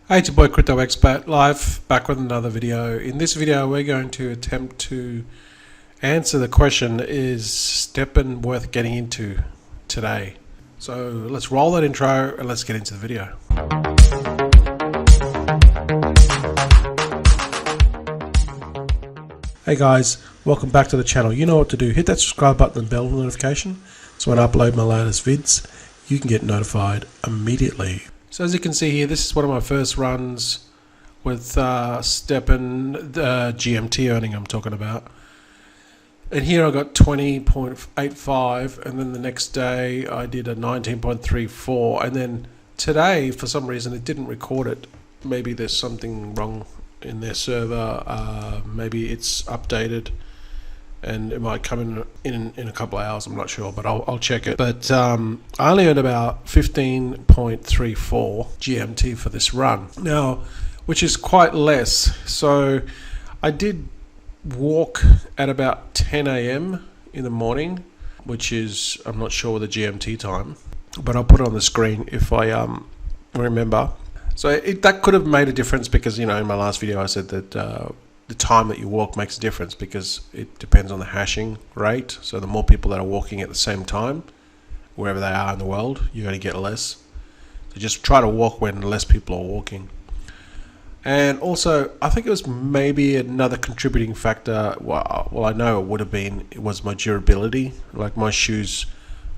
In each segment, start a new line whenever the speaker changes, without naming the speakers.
Hey, it's your boy Crypto Expert live back with another video. In this video, we're going to attempt to answer the question: is STEPN worth getting into today? So let's roll that intro and let's get into the video. Hey guys, welcome back to the channel. You know what to do. Hit that subscribe button and bell notification so when I upload my latest vids, you can get notified immediately. So as you can see here, this is one of my first runs with STEPN, the GMT earning I'm talking about. And here I got 20.85, and then the next day I did a 19.34, and then today for some reason it didn't record it. Maybe there's something wrong in their server, maybe it's updated and it might come in a couple of hours. I'm not sure, but I'll check it. But I only earned about 15.34 GMT for this run now, which is quite less. So I did walk at about 10 a.m. in the morning, which is, I'm not sure the GMT time, but I'll put it on the screen if I remember. So that could have made a difference because, you know, in my last video I said that the time that you walk makes a difference because it depends on the hashing rate. So the more people that are walking at the same time, wherever they are in the world, you're going to get less. So just try to walk when less people are walking. And also, I think it was maybe another contributing factor. Well, I know it would have been, it was my durability. Like my shoes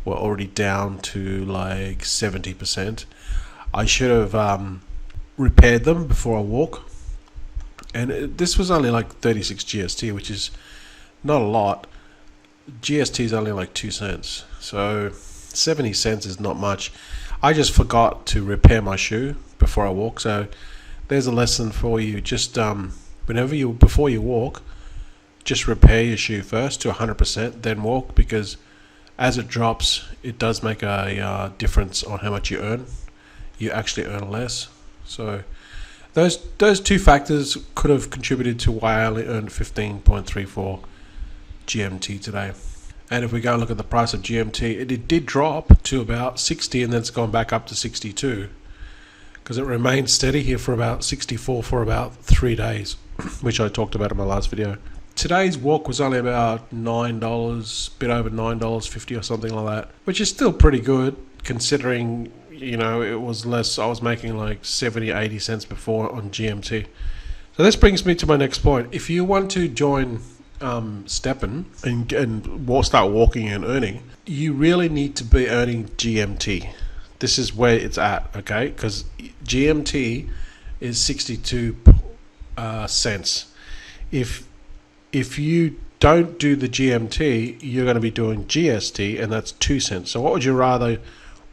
were already down to like 70%. I should have repaired them before I walk. And this was only like 36 GST, which is not a lot. GST is only like 2 cents. So 70 cents is not much. I just forgot to repair my shoe before I walk. So there's a lesson for you. Just before you walk, just repair your shoe first to 100%, then walk, because as it drops, it does make a difference on how much you earn. You actually earn less. So those two factors could have contributed to why I only earned 15.34 GMT today. And if we go and look at the price of GMT, it did drop to about 60, and then it's gone back up to 62 because it remained steady here for about 64 for about 3 days, which I talked about in my last video. Today's walk was only about $9, bit over $9.50 or something like that, which is still pretty good considering, you know, it was less. I was making like 70-80 cents before on GMT. So this brings me to my next point. If you want to join STEPN and start walking and earning, you really need to be earning GMT. This is where it's at, okay? Because GMT is 62 cents. If you don't do the GMT, you're going to be doing GST, and that's 2 cents. So what would you rather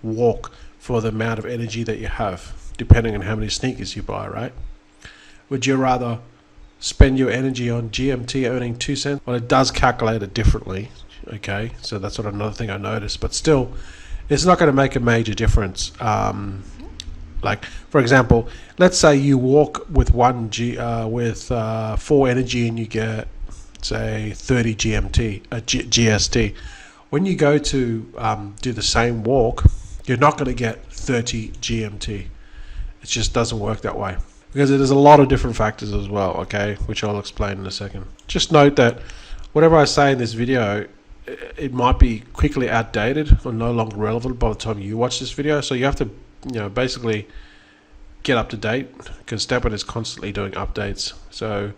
walk for the amount of energy that you have, depending on how many sneakers you buy, right? Would you rather spend your energy on GMT earning 2 cents? Well, it does calculate it differently, okay? So that's what another thing I noticed, but still, it's not going to make a major difference. Like, for example, let's say you walk with 4 energy and you get, say, 30 GST. When you go to do the same walk, you're not going to get 30 GMT. It just doesn't work that way because there's a lot of different factors as well, okay, which I'll explain in a second. Just note that whatever I say in this video, it might be quickly outdated or no longer relevant by the time you watch this video. So you have to, you know, basically get up to date because STEPN is constantly doing updates. So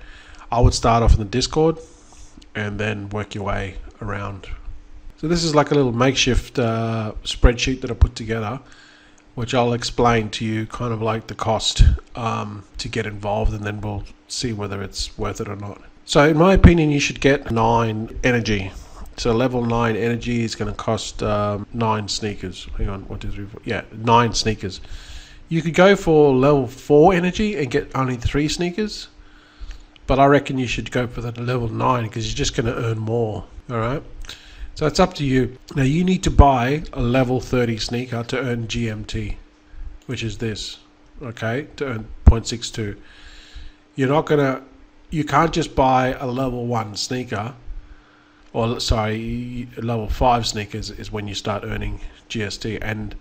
I would start off in the Discord and then work your way around. So this is like a little makeshift spreadsheet that I put together, which I'll explain to you, kind of like the cost to get involved, and then we'll see whether it's worth it or not. So in my opinion, you should get 9 energy. So level 9 energy is going to cost 9 sneakers. Hang on, 1, 2, 3, 4. Yeah, 9 sneakers. You could go for level 4 energy and get only 3 sneakers, but I reckon you should go for the level 9 because you're just going to earn more. All right. So it's up to you. Now you need to buy a level 30 sneaker to earn GMT, which is this, okay, to earn 0.62. You can't just buy a level 1 sneaker, or sorry, level 5 sneakers is when you start earning GST, and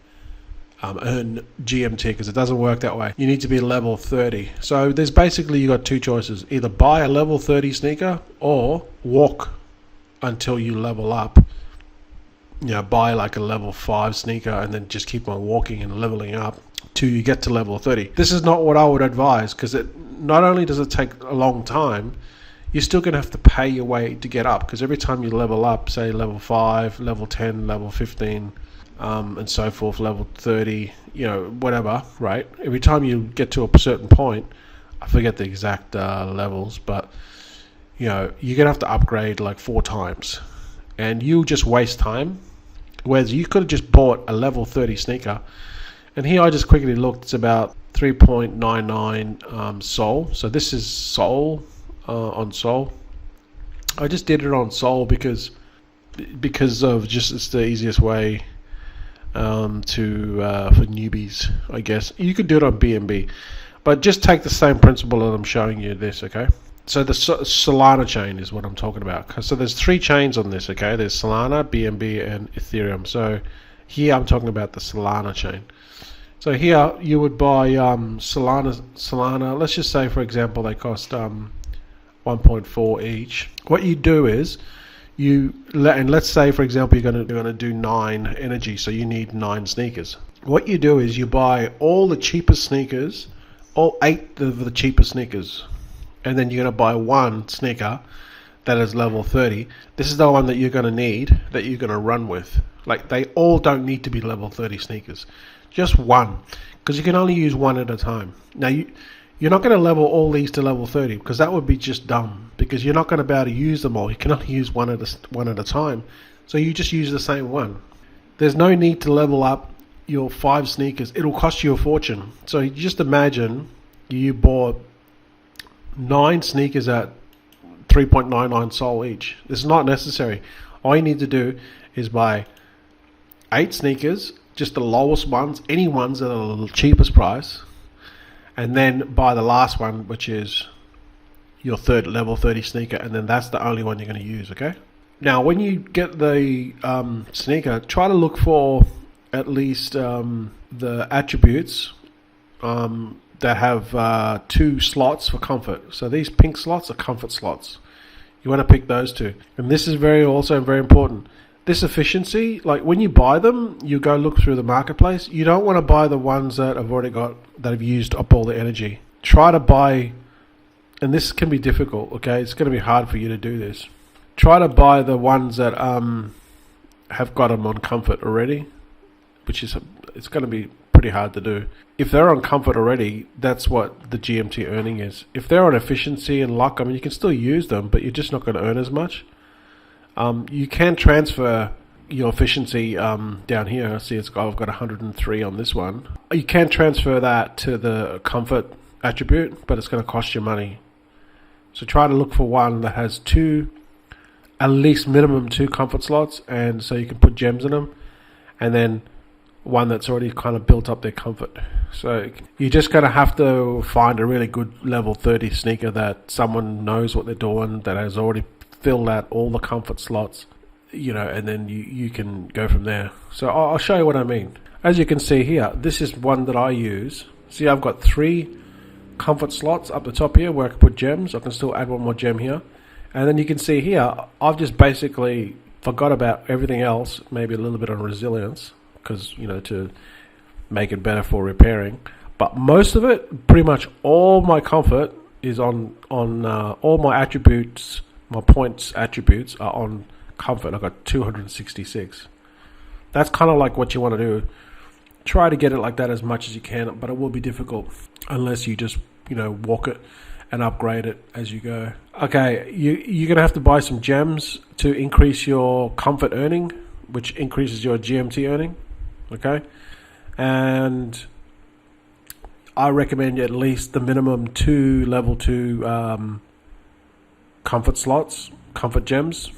earn GMT, because it doesn't work that way. You need to be level 30. So there's basically, you got two choices: either buy a level 30 sneaker or walk until you level up. Buy like a level 5 sneaker and then just keep on walking and leveling up till you get to level 30. This is not what I would advise, because it not only does it take a long time, you're still going to have to pay your way to get up, because every time you level up, say level 5, level 10, level 15, and so forth, level 30, whatever, right? Every time you get to a certain point, I forget the exact levels, but you're going to have to upgrade like 4 times, and you just waste time. Whereas you could have just bought a level 30 sneaker, and here I just quickly looked, it's about 3.99 Sol. So this is Sol, on Sol. I just did it on Sol because of just, it's the easiest way for newbies, I guess. You could do it on BNB, but just take the same principle that I'm showing you this, okay? So the Solana chain is what I'm talking about. So there's 3 chains on this, okay? There's Solana, BNB, and Ethereum. So here I'm talking about the Solana chain. So here you would buy Solana. Let's just say, for example, they cost 1.4 each. What you do is let's say, for example, you're going to do 9 energy, so you need 9 sneakers. What you do is you buy all the cheapest sneakers, all 8 of the cheapest sneakers, and then you're going to buy 1 sneaker that is level 30. This is the one that you're going to need, that you're going to run with. Like, they all don't need to be level 30 sneakers, just 1, because you can only use 1 at a time. Now you're not going to level all these to level 30, because that would be just dumb, because you're not going to be able to use them all. You can only use one at a time, so you just use the same one. There's no need to level up your 5 sneakers. It'll cost you a fortune. So you just imagine you bought 9 sneakers at 3.99 Sol each. This is not necessary. All you need to do is buy 8 sneakers, just the lowest ones, any ones at the cheapest price, and then buy the last one, which is your third level 30 sneaker, and then that's the only one you're going to use, okay? Now, when you get the sneaker, try to look for at least the attributes that have 2 slots for comfort. So these pink slots are comfort slots. You want to pick those 2. And this is also very important. This efficiency, like when you buy them, you go look through the marketplace. You don't want to buy the ones that have used up all the energy. Try to buy, and this can be difficult, okay? It's going to be hard for you to do this. Try to buy the ones that have got them on comfort already, it's going to be pretty hard to do. If they're on comfort already, that's what the GMT earning is. If they're on efficiency and luck, I mean, you can still use them, but you're just not going to earn as much. You can transfer your efficiency down here. See, I've got 103 on this one. You can transfer that to the comfort attribute, but it's going to cost you money. So try to look for one that has 2, at least minimum 2 comfort slots, and so you can put gems in them, and then one that's already kind of built up their comfort. So you're just going to have to find a really good level 30 sneaker that someone knows what they're doing, that has already filled out all the comfort slots, and then you can go from there. So I'll show you what I mean. As you can see here, this is one that I use. See, I've got 3 comfort slots up the top here where I can put gems. I can still add one more gem here. And then you can see here, I've just basically forgot about everything else, maybe a little bit on resilience, because, to make it better for repairing. But most of it, pretty much all my comfort is on all my attributes, my points attributes are on comfort. I've got 266. That's kind of like what you want to do. Try to get it like that as much as you can, but it will be difficult unless you just, walk it and upgrade it as you go. Okay, you're going to have to buy some gems to increase your comfort earning, which increases your GMT earning. Okay, and I recommend at least the minimum 2 level 2 comfort slots, comfort gems,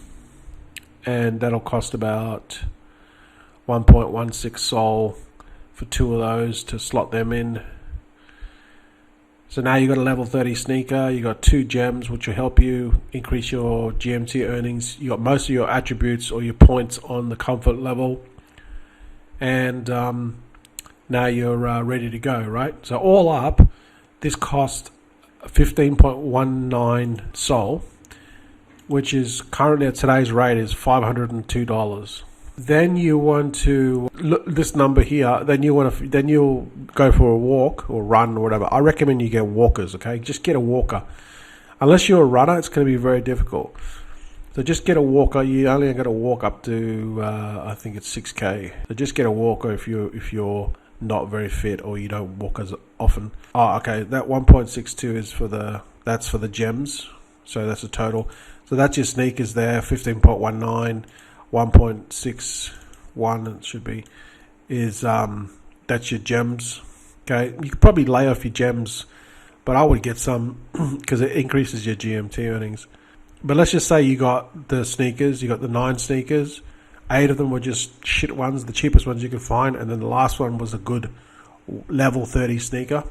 and that'll cost about 1.16 Sol for 2 of those to slot them in. So now you've got a level 30 sneaker, you got 2 gems which will help you increase your GMT earnings. You got most of your attributes or your points on the comfort level, and now you're ready to go, right? So all up, this cost 15.19 Sol, which is currently at today's rate is $502. Then you want to look this number here. Then you'll go for a walk or run or whatever. I recommend you get walkers. Okay, just get a walker. Unless you're a runner, it's going to be very difficult. So just get a walker. You only got to walk up to I think it's 6K. So just get a walker if you're not very fit or you don't walk as often. Oh, okay. That 1.62 is for the gems. So that's a total. So that's your sneakers there. 15.19, 1.61 it should be is that's your gems. Okay, you could probably lay off your gems, but I would get some because it increases your GMT earnings. But let's just say you got the sneakers, you got the 9 sneakers, 8 of them were just shit ones, the cheapest ones you could find, and then the last one was a good level 30 sneaker.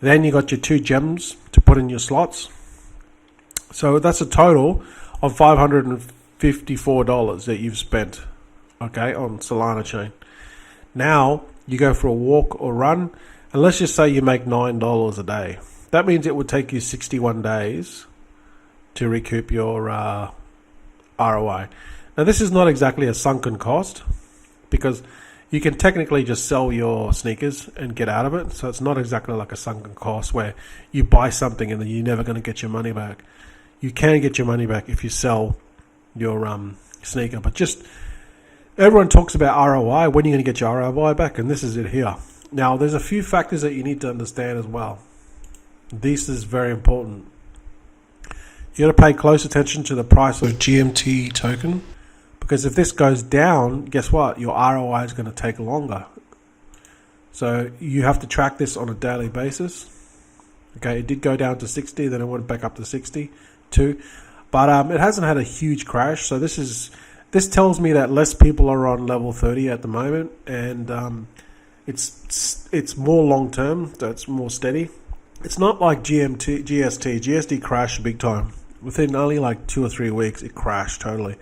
Then you got your 2 gems to put in your slots. So that's a total of $554 that you've spent, okay, on Solana chain. Now you go for a walk or run, and let's just say you make $9 a day. That means it would take you 61 days to recoup your ROI. Now this is not exactly a sunken cost because you can technically just sell your sneakers and get out of it. So it's not exactly like a sunken cost where you buy something and then you're never going to get your money back. You can get your money back if you sell your sneaker, but just everyone talks about ROI. When are you going to get your ROI back? And this is it here. Now there's a few factors that you need to understand as well. This is very important. You got to pay close attention to the price of GMT token, because if this goes down, guess what? Your ROI is going to take longer. So you have to track this on a daily basis. Okay, it did go down to 60, then it went back up to 62, but it hasn't had a huge crash. So this tells me that less people are on level 30 at the moment, and it's more long term, so it's more steady. It's not like GST crashed big time. Within only like 2 or 3 weeks, it crashed totally.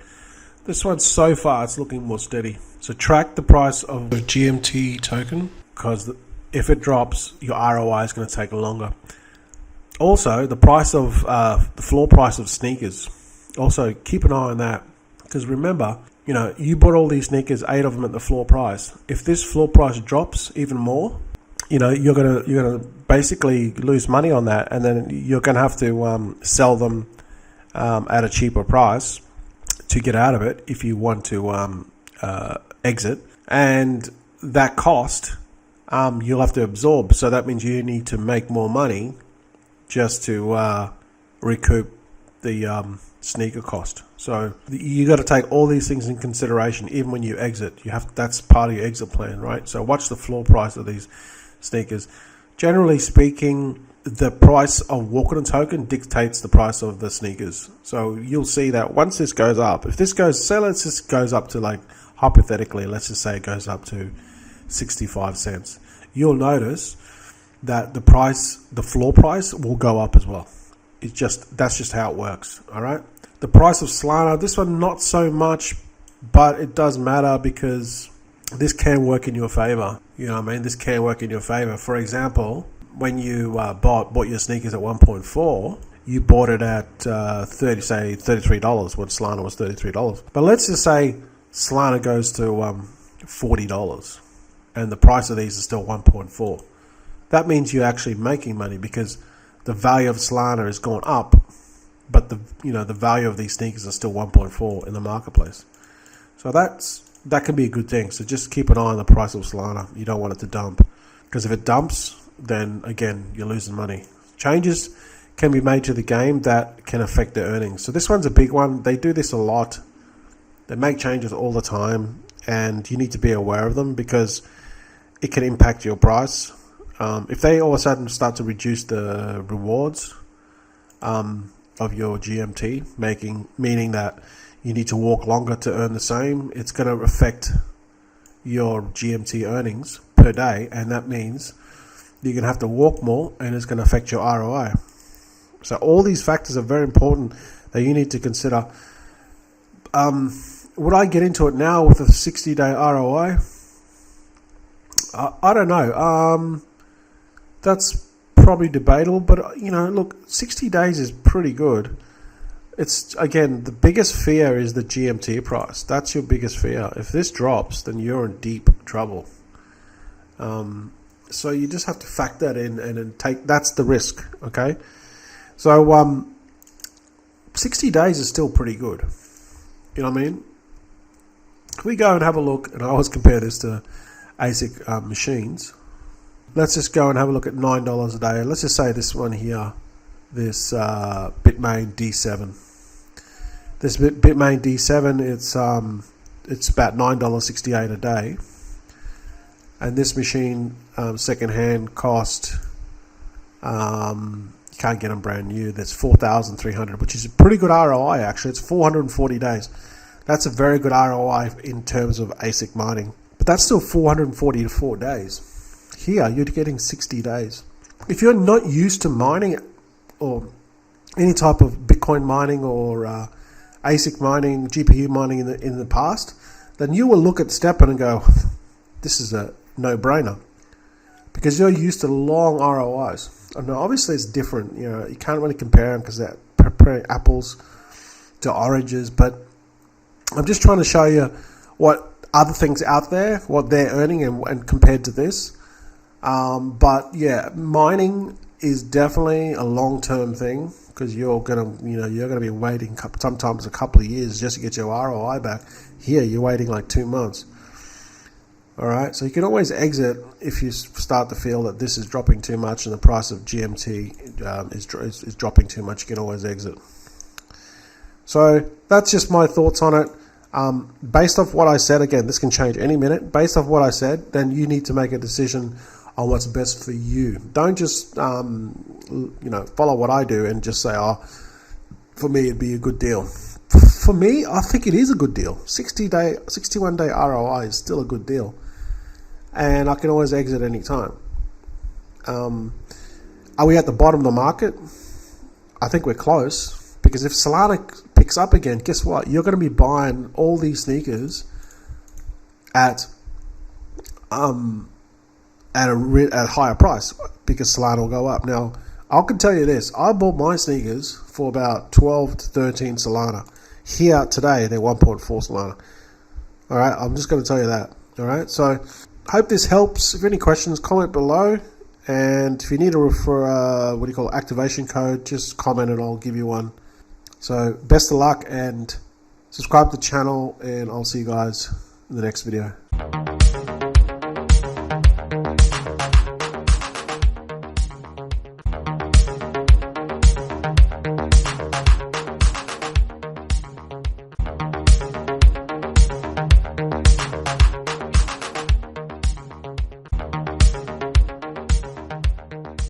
This one, so far, it's looking more steady. So track the price of the GMT token, because if it drops, your ROI is going to take longer. Also, the price of the floor price of sneakers. Also, keep an eye on that, because remember, you bought all these sneakers, 8 of them at the floor price. If this floor price drops even more, you're gonna basically lose money on that, and then you're gonna have to sell them at a cheaper price to get out of it if you want to exit, and that cost you'll have to absorb. So that means you need to make more money just to recoup the sneaker cost. So you got to take all these things in consideration even when you exit. That's part of your exit plan, right? So watch the floor price of these sneakers. Generally speaking, the price of walking a token dictates the price of the sneakers. So you'll see that once this goes up, if this goes, say let's just goes up to, like, hypothetically, let's just say it goes up to 65 cents, you'll notice that the floor price will go up as well. That's just how it works. All right. The price of Solana, this one not so much, but it does matter because this can work in your favor. You know what I mean? This can work in your favor. For example, when you bought your sneakers at 1.4, you bought it at $33 when Solana was $33. But let's just say Solana goes to $40 and the price of these is still 1.4. That means you're actually making money because the value of Solana has gone up, but the value of these sneakers are still 1.4 in the marketplace. So that can be a good thing. So just keep an eye on the price of Solana. You don't want it to dump, because if it dumps, then again you're losing money. Changes can be made to the game that can affect their earnings. So this one's a big one. They do this a lot. They make changes all the time, and you need to be aware of them because it can impact your price. If they all of a sudden start to reduce the rewards of your GMT, meaning that you need to walk longer to earn the same, it's going to affect your GMT earnings per day, and that means you're going to have to walk more, and it's going to affect your ROI. So all these factors are very important that you need to consider. Would I get into it now with a 60-day ROI? I don't know. That's probably debatable, but look, 60 days is pretty good. It's, again, the biggest fear is the GMT price. That's your biggest fear. If this drops, then you're in deep trouble. So you just have to factor that in and then that's the risk, okay? So 60 days is still pretty good. You know what I mean? If we go and have a look, and I always compare this to ASIC machines. Let's just go and have a look at $9 a day. Let's just say this one here, this Bitmain D7. This Bitmain D7, it's about $9.68 a day, and this machine secondhand cost, you can't get them brand new. That's $4,300, which is a pretty good ROI. Actually, it's 440 days. That's a very good ROI in terms of ASIC mining, but that's still 444 days. Here, you're getting 60 days. If you're not used to mining or any type of Bitcoin mining or ASIC mining, GPU mining in the past, then you will look at STEPN and go, this is a no-brainer, because you're used to long ROIs. And obviously, it's different. You can't really compare them because they're comparing apples to oranges. But I'm just trying to show you what other things out there, what they're earning, and compared to this. But yeah, mining is definitely a long-term thing, because you're gonna be waiting sometimes a couple of years just to get your ROI back. Here, you're waiting like 2 months. All right, so you can always exit if you start to feel that this is dropping too much and the price of GMT is dropping too much. You can always exit. So that's just my thoughts on it. Based off what I said, again, this can change any minute. Based off what I said, then you need to make a decision on what's best for you. Don't just follow what I do and just say, oh, for me it'd be a good deal. For me, I think it is a good deal. 61 day ROI is still a good deal, and I can always exit any time. Are we at the bottom of the market? I think we're close, because if Solana picks up again, guess what? You're going to be buying all these sneakers at a higher price, because Solana will go up. Now, I can tell you this: I bought my sneakers for about 12 to 13 Solana. Here today, they're 1.4 Solana. All right, I'm just going to tell you that. All right, so hope this helps. If you have any questions, comment below. And if you need a activation code, just comment and I'll give you one. So best of luck, and subscribe to the channel, and I'll see you guys in the next video.